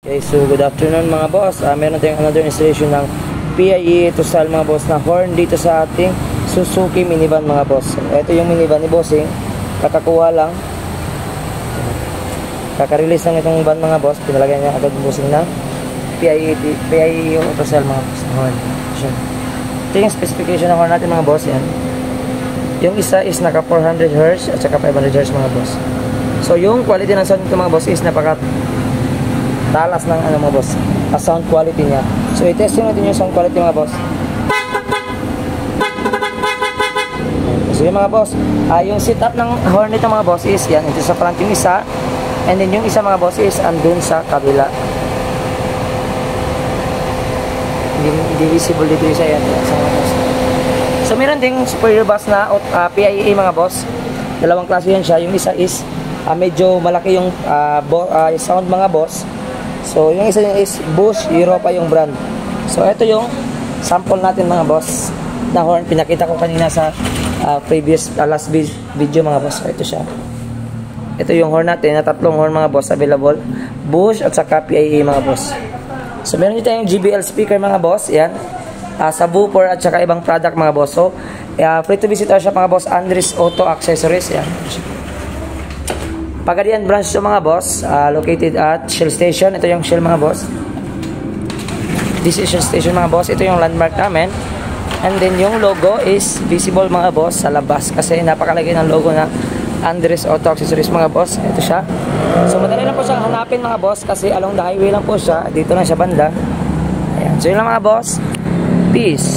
Okay, so good afternoon mga boss. Meron tayong another installation ng PIE to style mga boss na horn dito sa ating Suzuki minivan mga boss. Ito yung minivan ni Bossing. Kakakuha lang. Kaka-release lang itong van mga boss. Pinalagyan niya agad Bossing ng PIE to style mga boss na horn. Ito yung specification ng horn natin mga boss. Yan. Yung isa is naka 400 Hz at saka 500 Hz mga boss. So yung quality ng sound nito mga boss is napaka talas ng mga boss, sound quality niya. So i-testing natin yung sound quality mga boss. So yung mga boss, yung setup ng horn nito mga boss is yan, ito sa front yung isa, and then yung isa mga boss is andun sa kabila. Hindi visible dito isa yan sa mga boss. So meron ding superior bass na PIE mga boss. Dalawang klase yan siya. Yung isa is medyo malaki yung sound mga boss. So, yung isa yung is Bosch Europa yung brand. So, ito yung sample natin mga boss na horn. Pinakita ko kanina sa previous last video mga boss. So, ito siya. Ito yung horn natin na tatlong horn mga boss available. Bosch at saka PIE mga boss. So, meron dito yung JBL speaker mga boss. Yan. Subwoofer at saka ibang product mga boss. So, free to visit siya mga boss. Andres Auto Accessories. Yan. Pagadian branch ito mga boss, located at Shell Station. Ito yung Shell mga boss. This is Shell Station mga boss. Ito yung landmark namin. And then yung logo is visible mga boss sa labas. Kasi napakalagay ng logo na Andres Auto Accessories mga boss. Ito siya. So madali lang po siyang hanapin mga boss. Kasi along the highway lang po siya. Dito lang siya banda. Ayan. So yun lang mga boss. Peace.